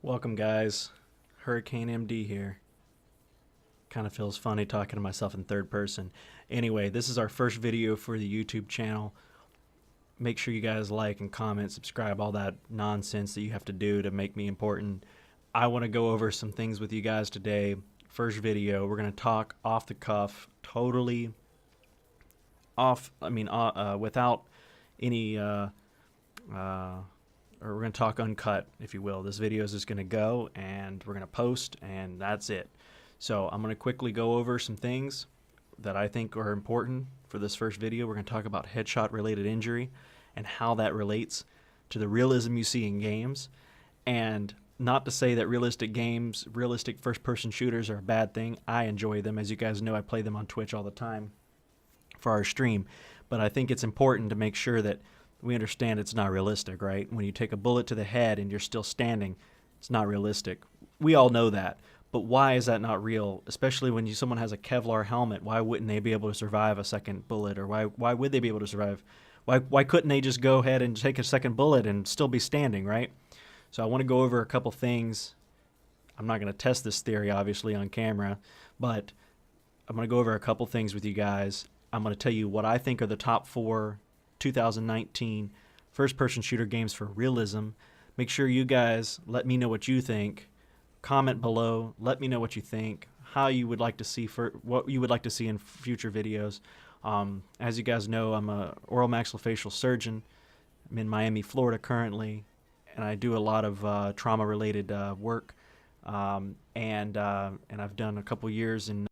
Welcome, guys. HurricaneMD here. Kind of feels funny talking to myself in third person. Anyway, this is our first video for the YouTube channel. Make sure you guys like and comment, subscribe, all that nonsense that you have to do to make me important. I want to go over some things with you guys today. First video, we're going to talk off the cuff, totally without any or we're going to talk uncut, if you will. This video is just going to go and we're going to post, and that's it. So I'm going to quickly go over some things that I think are important for this first video. We're going to talk about headshot related injury and how that relates to the realism you see in games. And not to say that realistic games, realistic first person shooters are a bad thing. I enjoy them. As you guys know, I play them on Twitch all the time for our stream. But I think it's important to make sure that we understand it's not realistic, right? When you take a bullet to the head and you're still standing, it's not realistic. We all know that. But why is that not real? Especially when someone has a Kevlar helmet, why wouldn't they be able to survive a second bullet? Or why would they be able to survive? Why couldn't they just go ahead and take a second bullet and still be standing, right? So I want to go over a couple things. I'm not going to test this theory, obviously, on camera, but I'm going to go over a couple things with you guys. I'm going to tell you what I think are the top 4 2019 first-person shooter games for realism. Make sure you guys let me know what you think. Comment below. Let me know what you think. How you would like to see what you would like to see in future videos. As you guys know, I'm a oral maxillofacial surgeon. I'm in Miami, Florida currently, and I do a lot of trauma-related work. And I've done a couple years in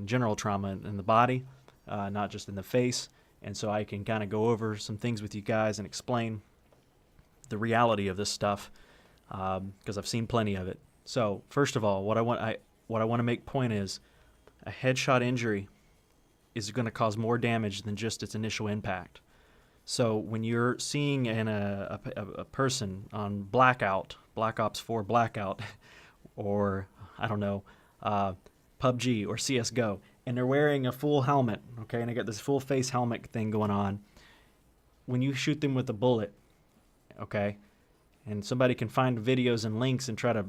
general trauma in the body, not just in the face. And so I can kind of go over some things with you guys and explain the reality of this stuff, because I've seen plenty of it. So first of all, what I want to make point is a headshot injury is going to cause more damage than just its initial impact. So when you're seeing a person on Black Ops 4 Blackout, or I don't know, PUBG or CSGO, and they're wearing a full helmet, okay, and they got this full face helmet thing going on. When you shoot them with a bullet, okay, and somebody can find videos and links and try to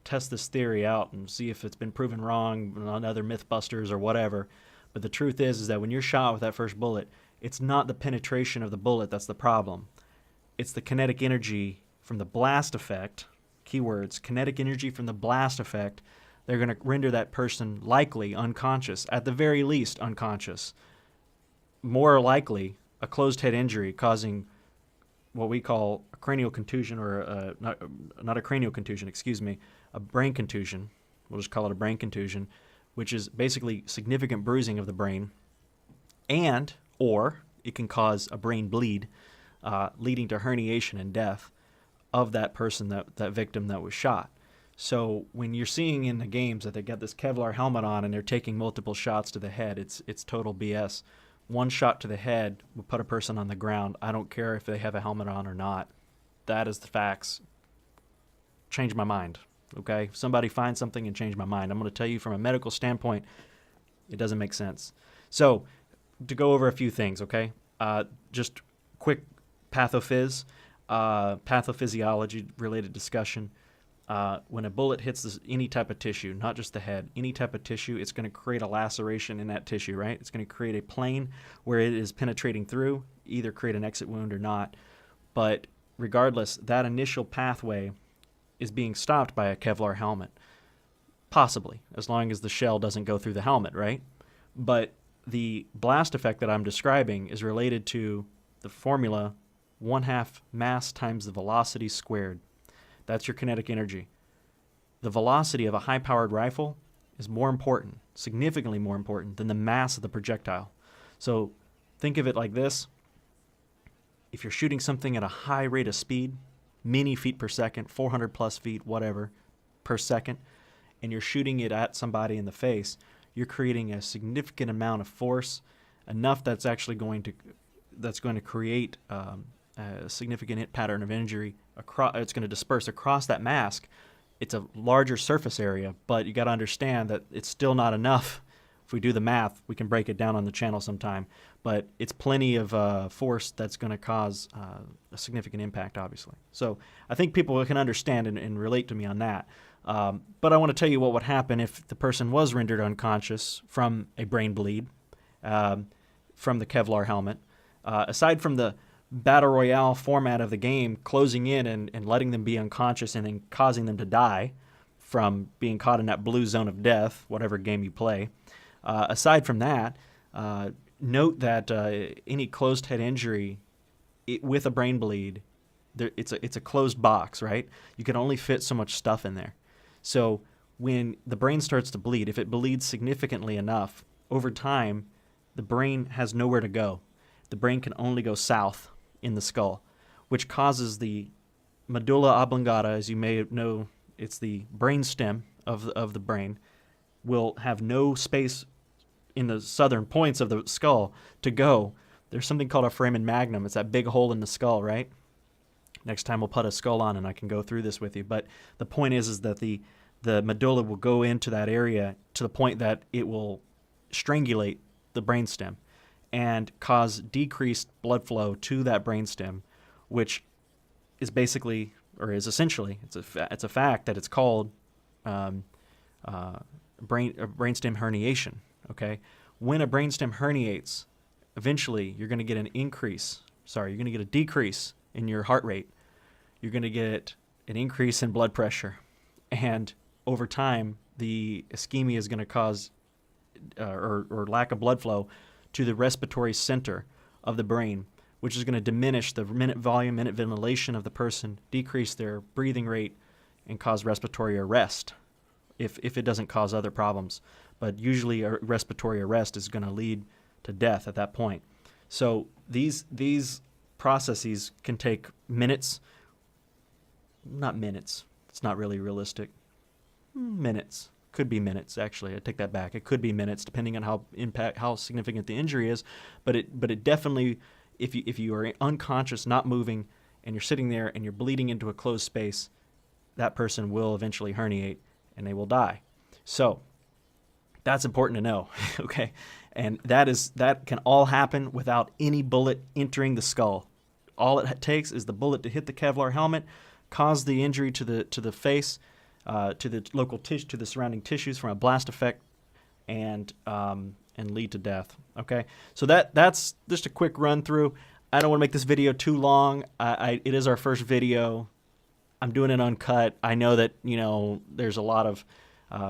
test this theory out and see if it's been proven wrong on other Mythbusters or whatever. But the truth is that when you're shot with that first bullet, it's not the penetration of the bullet that's the problem. It's the kinetic energy from the blast effect, keywords, kinetic energy from the blast effect. They're going to render that person likely unconscious, at the very least unconscious. More likely, a closed head injury causing what we call a cranial contusion, or not a cranial contusion, excuse me, a brain contusion. We'll just call it a brain contusion, which is basically significant bruising of the brain, or it can cause a brain bleed, leading to herniation and death of that person, that victim that was shot. So when you're seeing in the games that they got this Kevlar helmet on and they're taking multiple shots to the head, it's total BS. One shot to the head will put a person on the ground. I don't care if they have a helmet on or not. That is the facts. Change my mind, okay? If somebody finds something and change my mind, I'm going to tell you from a medical standpoint, it doesn't make sense. So to go over a few things, okay? Just quick pathophysiology related discussion. When a bullet hits any type of tissue, not just the head, any type of tissue, it's going to create a laceration in that tissue, right? It's going to create a plane where it is penetrating through, either create an exit wound or not. But regardless, that initial pathway is being stopped by a Kevlar helmet. Possibly, as long as the shell doesn't go through the helmet, right? But the blast effect that I'm describing is related to the formula 1/2 mass times the velocity squared. That's your kinetic energy. The velocity of a high-powered rifle is more important, significantly more important, than the mass of the projectile. So think of it like this. If you're shooting something at a high rate of speed, many feet per second, 400 plus feet, whatever, per second, and you're shooting it at somebody in the face, you're creating a significant amount of force, enough that's actually going to create a significant pattern of injury. It's going to disperse across that mask. It's a larger surface area, but you got to understand that it's still not enough. If we do the math, we can break it down on the channel sometime. but it's plenty of force that's going to cause a significant impact, obviously. So I think people can understand and relate to me on that. But I want to tell you what would happen if the person was rendered unconscious from a brain bleed from the Kevlar helmet. Aside from the Battle Royale format of the game closing in and letting them be unconscious and then causing them to die from being caught in that blue zone of death, whatever game you play, aside from that, note that any closed head injury with a brain bleed, it's a closed box, right? You can only fit so much stuff in there. So when the brain starts to bleed, if it bleeds significantly enough, over time, the brain has nowhere to go. The brain can only go south in the skull, which causes the medulla oblongata, as you may know, it's the brainstem of the brain, will have no space in the southern points of the skull to go. There's something called a foramen magnum. It's that big hole in the skull, right? Next time we'll put a skull on and I can go through this with you. But the point is that the medulla will go into that area to the point that it will strangulate the brainstem and cause decreased blood flow to that brainstem, which is basically, or is essentially, it's a fact that it's called brainstem herniation. Okay, when a brainstem herniates, eventually you're going to get you're going to get a decrease in your heart rate. You're going to get an increase in blood pressure, and over time, the ischemia is going to cause or lack of blood flow to the respiratory center of the brain, which is going to diminish the minute volume, minute ventilation of the person, decrease their breathing rate, and cause respiratory arrest if it doesn't cause other problems. But usually a respiratory arrest is going to lead to death at that point. So these processes can take minutes, not minutes. It's not really realistic. Minutes. Could be minutes, actually. I take that back. It could be minutes, depending on how significant the injury is. But it definitely, if you are unconscious, not moving, and you're sitting there and you're bleeding into a closed space, that person will eventually herniate and they will die. So that's important to know, okay? And that can all happen without any bullet entering the skull. All it takes is the bullet to hit the Kevlar helmet, cause the injury to the face, to the local tissue, to the surrounding tissues from a blast effect, and lead to death. Okay, so that's just a quick run through. I don't want to make this video too long. It is our first video. I'm doing it uncut. I know that there's a lot of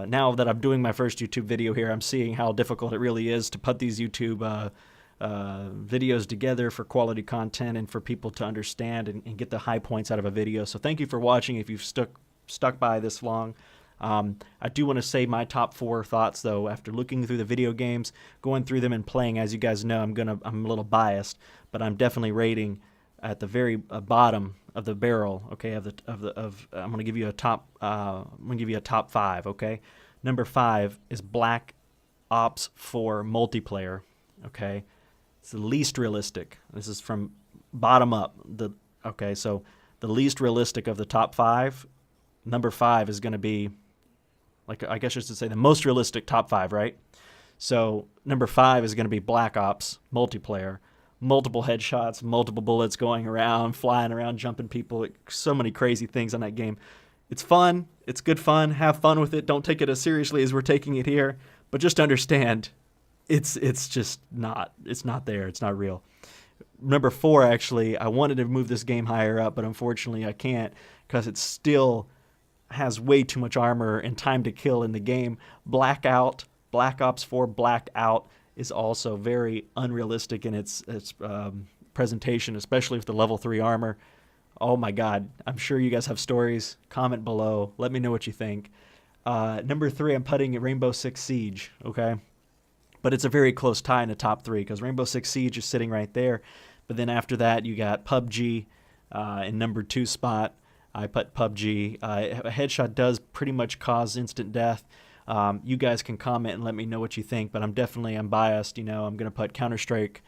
now that I'm doing my first YouTube video here, I'm seeing how difficult it really is to put these YouTube videos together for quality content and for people to understand and get the high points out of a video. So thank you for watching if you've stuck by this long. I do want to say my top 4 thoughts, though, after looking through the video games, going through them and playing. As you guys know, I'm a little biased, but I'm definitely rating at the very bottom of the barrel. Okay, I'm going to give you a top. I'm going to give you a top 5. Okay, number 5 is Black Ops 4 multiplayer. Okay, it's the least realistic. This is from bottom up. So the least realistic of the top 5. Number 5 is going to be, like, I guess I should say the most realistic top 5, right? So number 5 is going to be Black Ops multiplayer. Multiple headshots, multiple bullets going around, flying around, jumping people. So many crazy things on that game. It's fun. It's good fun. Have fun with it. Don't take it as seriously as we're taking it here. But just understand, it's just not. It's not there. It's not real. Number 4, actually, I wanted to move this game higher up, but unfortunately I can't because it still has way too much armor and time to kill in the game. Black Ops 4 Blackout is also very unrealistic in its presentation, especially with the level 3 armor. Oh my God, I'm sure you guys have stories. Comment below. Let me know what you think. Number 3, I'm putting Rainbow Six Siege, okay? But it's a very close tie in the top 3 because Rainbow Six Siege is sitting right there. But then after that, you got PUBG in number 2 spot. I put PUBG. A headshot does pretty much cause instant death. You guys can comment and let me know what you think, but I'm biased. I'm going to put Counter-Strike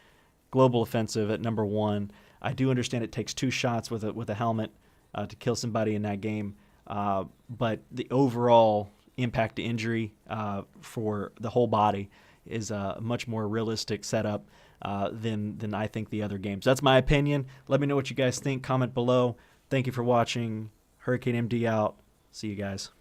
Global Offensive at number 1. I do understand it takes 2 shots with a helmet to kill somebody in that game, but the overall impact to injury for the whole body is a much more realistic setup. than I think the other games. That's my opinion. Let me know what you guys think. Comment below. Thank you for watching. Hurricane MD out. See you guys.